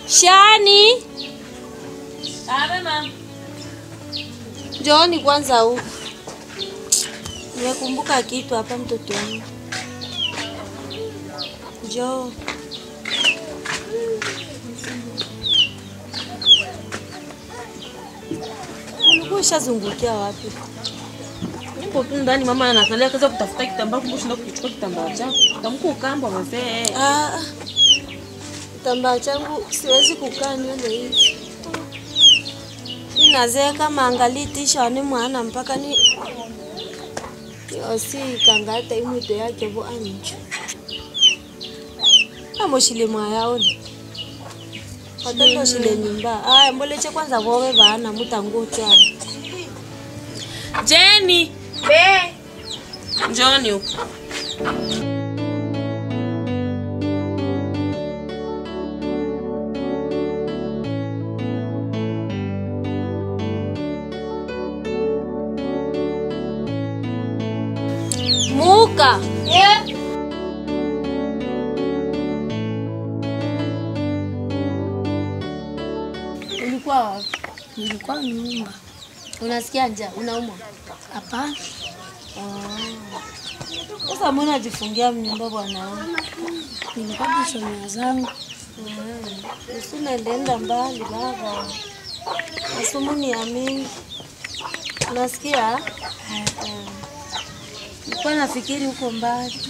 Shani. Abe mama. Njoni kwanza huko. Nimekumbuka kitu hapa mtoto wangu. Njoo. Ulikuwa ushazungukia wapi? Nipo tu ndani mama anakalia kaza kutafuta kitambaa kumbe shinda kuchukua kitambaa chako. Tamko kamba mzee. Kitambaa changu siwezi kukaa niende hivi. Ninazea kama angalia tisha ni mwana mpaka ni yosi kangata imuto yake bo anjo. Amoshile mwayaone. Watoto shile nyumba. Mboleche kwanza wowe bana mutango chana. Jenny, be. Njoni huko. Muka. Nilikuwa nyumba. Unasikia njaa? Unaumwa? Hapana. Sasa mbona unajifungia mnyumba bwana? Nilikuwa kusomea zangu. Usina ndenda mbali baba. Asumuni amini. Unasikia? Nilikuwa nafikiri uko mbali.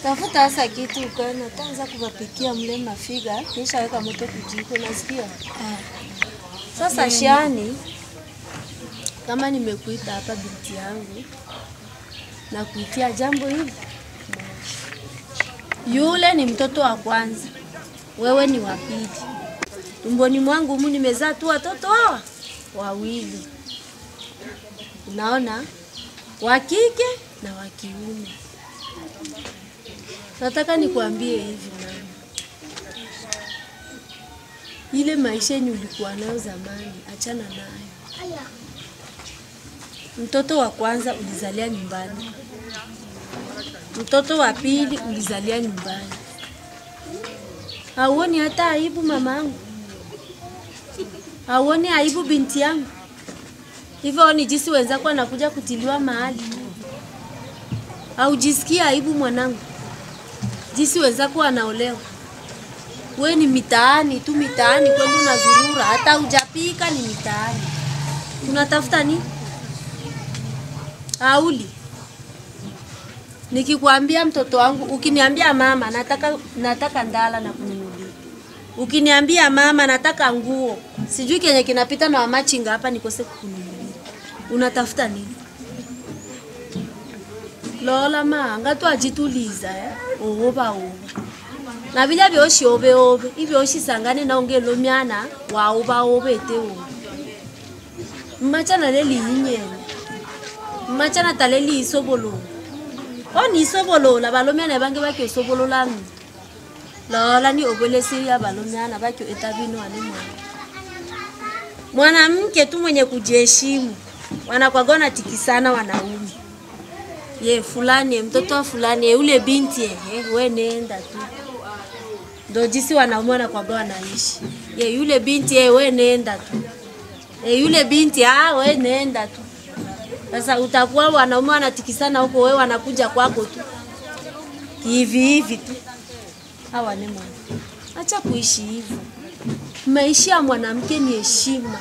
Tafuta hasa kitu ukana tanza kuwapikia mle mafiga kisha weka moto kujiko, unasikia? Sasa Shani, kama nimekuita hapa binti yangu na kuitia jambo hili. Yule ni mtoto wa kwanza. Wewe ni wa pili. Tumboni mwangu humu nimezaa tu watoto hawa wawili. Unaona? Wa kike na wa kiume. Nataka nikuambie hivi mama. Ile maisha yenye ulikuwa nayo zamani, achana nayo. Mtoto wa kwanza ulizalia nyumbani. Mtoto wa pili ulizalia nyumbani. Hauoni hata aibu mamangu? Hauoni aibu binti yangu? Hivyo ni jinsi wenzako wanakuja kutiliwa mahali. Haujisikia aibu mwanangu? Jinsi wenzako wanaolewa. Wewe ni mitaani tu, mitaani kwenda unazurura, hata hujapika ni mitaani. Unatafuta nini? Auli. Nikikwambia mtoto wangu, ukiniambia mama nataka ndala na kununulia. Ukiniambia mama nataka nguo, sijui kenye kinapita na machinga hapa nikose kukununulia. Unatafuta nini? Lola manga tu ajituliza oba. Na bila byoshi obe. Ibyo sangane na ongelo myana wa oba eteo. Machana leli yinyene. Machana taleli isobolo. Oni isobolo la balomyana bange bakyo isobolo lami. Lola ni obelesi ya balomyana bakyo etabino alimwa. Mwanamke tu mwenye kujiheshimu. Wanakwagona tikisana wanaume. Ye fulani mtoto wa fulani ule binti wewe nenda tu. Ndio jinsi wanaume kwa bwana naishi. Ye yule binti wewe nenda tu. Yule binti wewe nenda tu. Sasa utakuwa wanaume wanatikisana huko, wewe wanakuja kwako tu. Hivi tu. Hawa ni mwana. Acha kuishi hivyo. Maisha ya mwanamke ni heshima.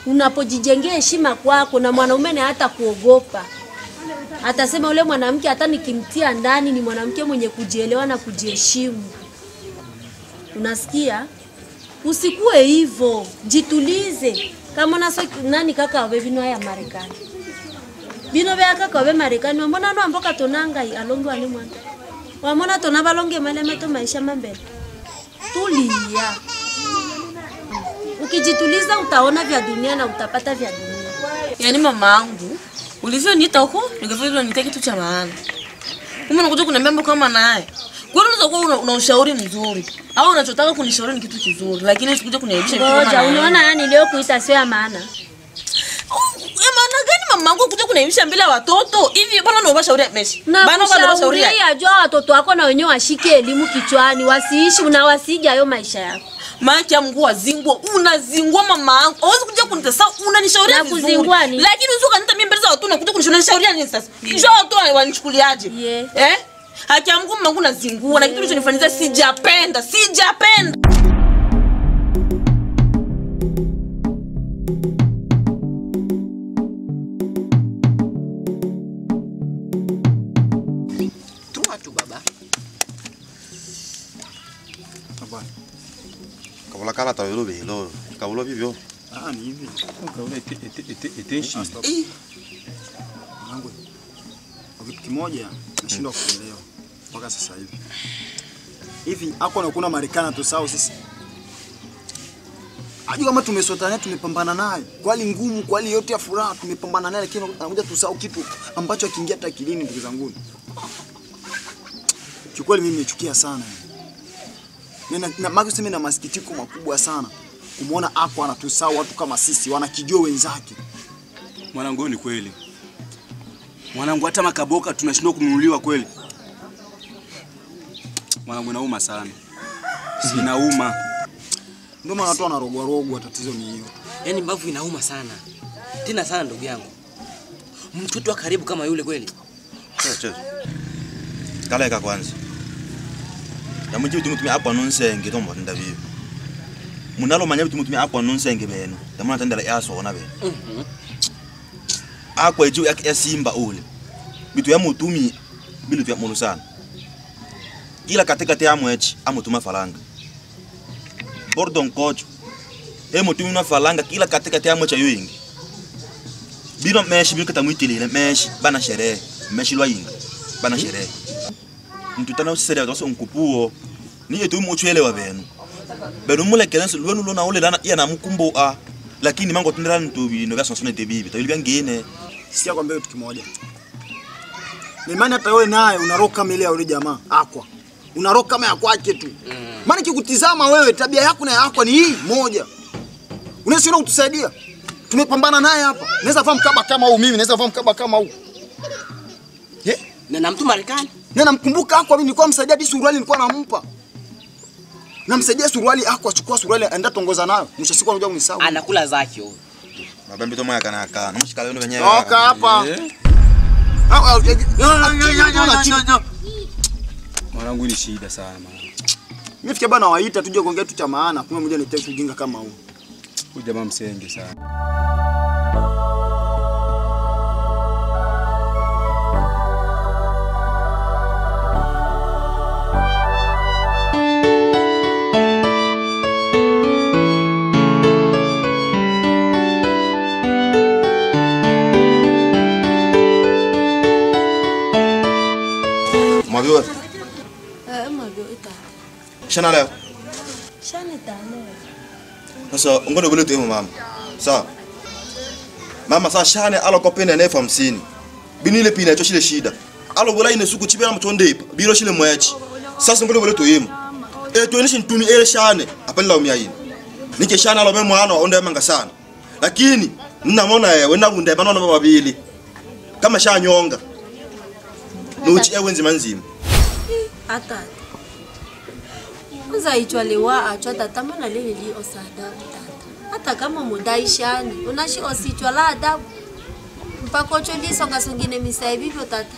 Unapojijengea heshima kwako na mwanaume na hata kuogopa. Atasema ule mwanamke hata nikimtia ndani ni mwanamke mwenye kujielewa na kujiheshimu. Unasikia? Usikue hivyo, jitulize. Kama nani kaka wabe bino ya Marekani. Bino bya kaka wabe Marekani, mbona ndo amboka tonanga alongo ani mwana. Wamona tona balonge malemeto maisha mambele. Tulia. Ukijituliza utaona vya dunia na utapata vya dunia. Yaani mamangu, ulivyoniita huko, ningevyo niite kitu cha maana. Kama unakuja kuniambia mambo kama naye. Kwa nini unaweza kuwa una ushauri mzuri? Au unachotaka kunishauri ni kitu kizuri, lakini usikuja kuniaibisha kitu kama. Ngoja, unaona yani leo kuita sio ya maana. Ya maana gani mamangu kuja kunaimisha mbele ya watoto? Hivi bwana naomba shauri meshi. Bana naomba shauri ajua watoto wako na wenyewe washike elimu kichwani, wasiishi unawasija hayo maisha yako. Maki ya Mungu wazingwa, unazingwa mama yangu. Hawezi kuja kunitesa, unanishauri vizuri. Lakini uzo kanita mimi mbele za watu na kuja kunishauri nini sasa? Njoo watu wanichukuliaje? Haki ya Mungu mmangu nazingua na kitu kilichonifanyia sijapenda. Tu baba. Baba. Kabla kala tawelo belo. Kabla vivyo. Ni hivi. Kaule eteshi. Mungu. Kitu kimoja nashindwa kuelewa mpaka sasa hivi. Hivi hapo na kuna Marekani tusao sisi. Ajua kama tumesota naye tumepambana naye. Kwali ngumu, kwali yote ya furaha tumepambana naye lakini anakuja tusao kitu ambacho akiingia hata akilini ndugu zangu. Kiukweli mimi nimechukia sana. Na maki useme na masikitiko makubwa sana kumuona hapo anatusao watu kama sisi wanakijua wenzake. Mwanangu ni kweli. Mwanangu hata makaboka tunashindwa kununuliwa kweli. Mwanangu nauma sana. Sinauma. Ndio maana watu wanarogwa tatizo ni hiyo. Yaani mbavu inauma sana. Tena sana ndugu yangu. Mtoto wa karibu kama yule kweli. Chezo. Kaleka kwanza. Ya mjibu tumtumia hapo nonsenge tombo ndaviyo. Munalo manyabi tumtumia hapo nonsenge beno. Tamana tendela yaso ona beno. Akwa eju ya simba ule. Bitu ya mutumi bitu ya mulu sana. Kila katikati ya mwechi amutuma falanga. Bordon coach. Mutumi na falanga kila katikati ya mwechi yoyingi. Bino meshi bino katamuitilile meshi bana sherehe. Meshi lwayinga bana sherehe. Mtutana usisere waso unkupuo. Ni etu muchwelewa beno. Beno mulekelenso lwenu lona ole lana ya namukumbo a. Lakini mango tundira ntubi no gasonsone te bibi. Tawili bangine. Sikia kwambia kitu kimoja. Ni maana hata wewe naye unaroka mele ya yule jamaa akwa. Unaroka kama ya kwake tu. Maana kikutizama wewe tabia yako na yako ni hii moja. Unaweza kutusaidia. Tumepambana naye hapa. Naweza fahamu kaba kama huu mimi, naweza fahamu kaba kama huu. Na mtu Marekani. Na namkumbuka akwa mimi nilikuwa msaidia hadi suruali nilikuwa nampa. Namsaidia suruali akwa chukua suruali aenda tongoza nayo. Mwisho siku anakuja kunisahau. Anakula zake huyo. Mabembe to moya kana. Namshikala yule wenyewe. Toka hapa. Mwanangu ni shida sana mwana. Mimi fikia bana waita tuje kuongea tu cha maana, kumbe mmoja anitaka ujinga kama huu. Huyu jamaa msenge sana. Mwabiwa. Mwabiwa ita. Shana leo. Shani tano. Sasa ngono gole tu mama. Sawa. Mama sasa shane alo kopene na 50. Binile pina cho shile shida. Alo bola ine suku chibera mtonde ipa. Biro shile mwachi. Sasa ngono gole tu yimo. Tuoneshe ntumi ele shane apela umya yini. Nike shane alo memo ano onde manga sana. Lakini ninamona wena bunde banona babili. Kama shanyonga. Nuchi ewe nzima nzima. Ata. Unza ichwalewa achwa tata mana lele li osada tata. Hata kama mudaishani unashi osichwa la adabu. Mpaka choli songa songine misai vivyo tata.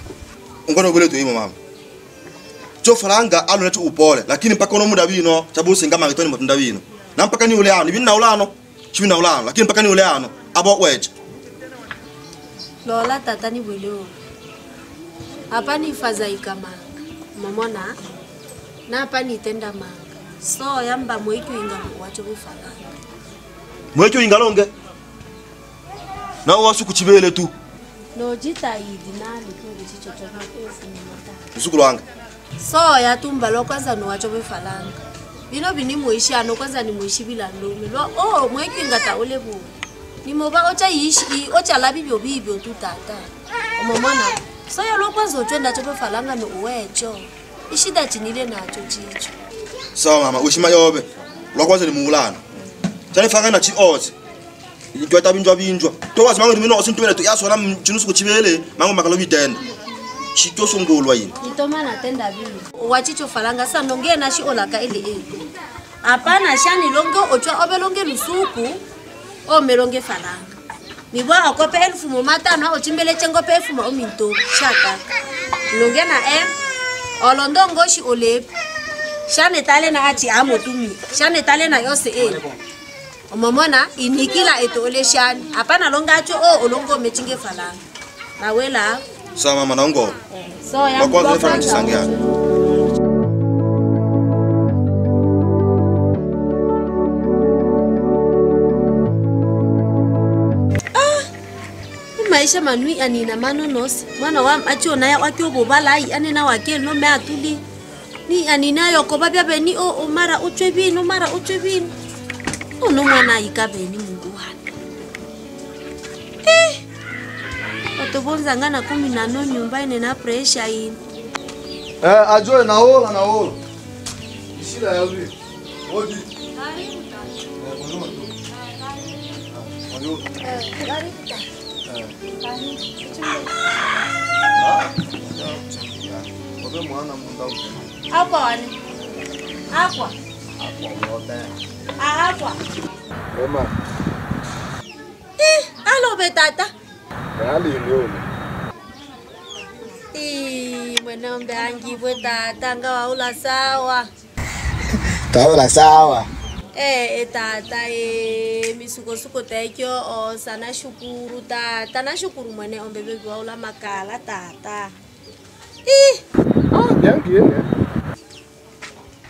Ngono gole tu yimo mama. Cho faranga alo netu upole lakini mpaka ono muda bino sabu singama ngitoni mutunda bino. Na mpaka ni ule ano bina ulano. Chibina ulano lakini mpaka ni ule ano abo weje. Lola tata ni bweleo. Hapa ni fazaika manga. Momona na hapa ni tenda manga. So yamba mwetu inga wacho bifalanga. Mwecho ingalonge. Na wasu kuchibele tu. No jita idi nali kwa chichochoka pesi ni mata. Usukuru wanga. So ya tumba lo kwanza no wacho bifalanga. Bino bini muishi ano kwanza ni muishi bila ndomi. Lo mwetu inga taule bu. Ni moba ocha ishi ocha labi bibyo tu tata. Momona so ya lo kwanza otwenda cho bifalanga no uwecho. Ishida chinile nacho chicho. Sawa mama, ushima yobe. Lokwaze ni muulana. Tani fanga na chi ozi. Injwa binjwa. To was mangu mino osintumela to yaso na mchinusu kuchibele mangu makalobi tenda. Chito songolwa yini. Nitoma natenda vile. Wachicho falanga sa nonge na shi olaka ile. Hapana shani longo ochwa obelonge lusuku o melonge falanga. Mibwa akope 1500 ochimbele chengope 1000 ominto shaka. Longe na olondo ngoshi olep. Shane tale na achi amotumi. Shane tale na yose Omomona inikila eto ole shani. Hapana longa acho olongo mechinge falanga. Na wela Sawa mama naongo. So ya Kwa kwa chisangia. Maisha manui anina manonosi. Mwana wa achona ya wakio bobalai anena wake no me atuli. Ni anina yo kobabya beni o mara uchwebini mara uchwebini. Ono mwana ikabeni Mungu wana. Otobonza ngana 10 nyumba ine na pressure ini. Ajoe naola. Ishira ya ubi. Odi. Aqua wani. Aqua. Aqua. Ema. Alo betata. Hali ndio. Mwenombe angibwe tata ngawaula sawa. Taola sawa. Tata misuko tekyo o sana shukuru tata na shukuru mwene ombe bebe waula makala tata.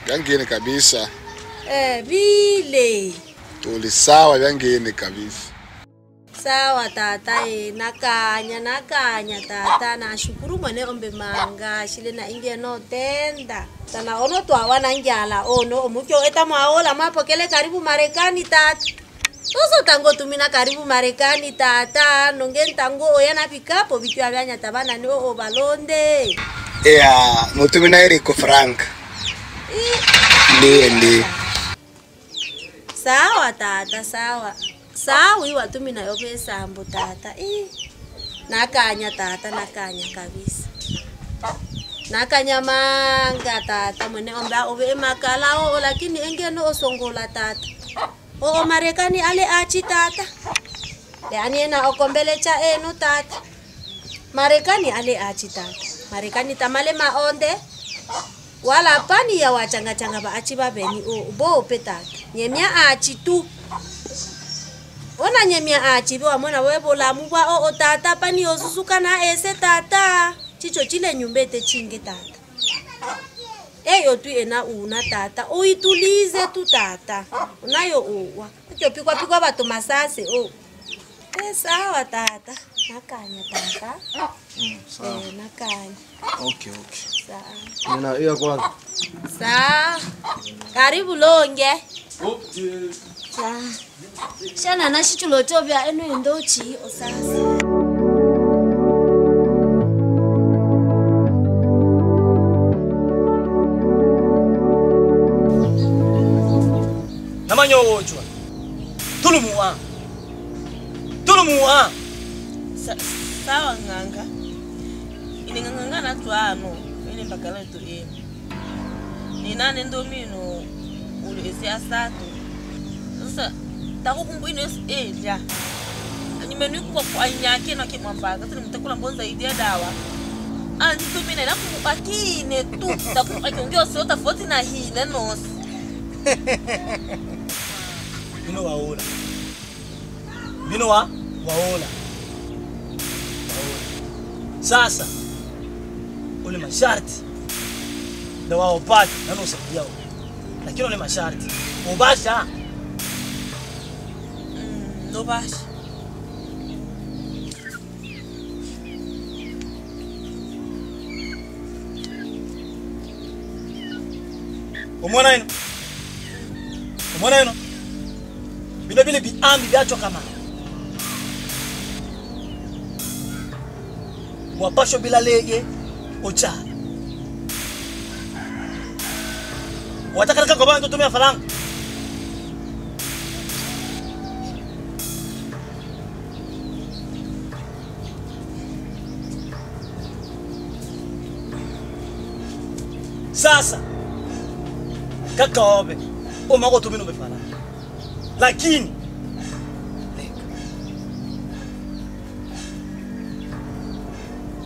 Vyangine kabisa. Vile. Tuli sawa vyangine kabisa. Sawa tata nakanya tata na shukuru mwene ombe manga shile na inge no tenda. Sana ono to awana njala ono omukyo eta mwaola mapokele karibu Marekani tata. Toso tango tumina karibu Marekani tata nonge tango oyana pikapo bitu abanya tabana ni o balonde. Mutumina Eriko Frank. Ndiye. Sawa tata sawa. Sawa iwa tumina yope sambo tata. Nakanya tata nakanya kabisa. Nakanya manga tata mwene omba obe makala lakini engeno osongola tata. Marekani ale achi tata. Yani na okombele cha eno tata. Marekani ale achi tata. Marekani tamale maonde. Wala pani ya wachanga ba achi babeni bo tata. Nyemia achi tu. Ona nyemia achi bo amona webola mubwa tata pani osusuka na ese tata. Chicho chile nyumbete chinge tata. Eyo tu ena una tata. Uitulize tu tata. Unayo uwa. Pikwa bato masase sawa tata. Nakanya tata. Sawa. Nakanya. Okay. Sawa. Nina hiyo kwanza. Sawa. Karibu longe. Sawa. Shana na shichulo tobya eno endochi osasa. Namanyo wojwa. Tulumuwa. Sawa nganga. Ini nganga na tuano. Ini bakala tu Ni nane ndo mino ule siasatu. Sasa takukumbuino ja. Nimenu kwa nyake na kimwambaka. Sasa mtakula mbonza idea dawa. Antu mine na kumpatine tu. Takuongea sio tofauti na hii na nosi. Bino waola. Sasa ule masharti na waopata na nosaidia lakini ule masharti ubasha ndo basha umona ino vile biambi vyacho kama wapasho bila lege ocha wataka kwa bando tumia faranga Sasa kaka obe umako tumino befala. Lakini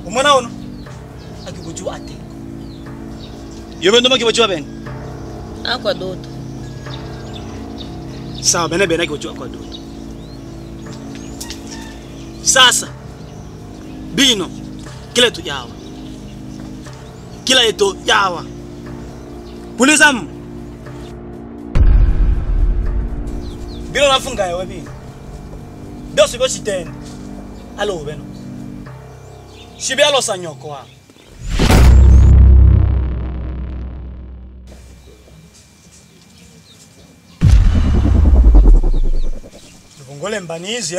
umwana ono akikujua ate. Yobe ndo makibujua bene. Akwa doto. Sawa bene akikujua kwa doto. Sasa bino kila tu yawa. Kila yetu yawa. Pulizamu. Bilo nafunga yewe bino. Dosi go sitende. Alo beno. Shibe alo sanyoko wa. Ngole mbanizi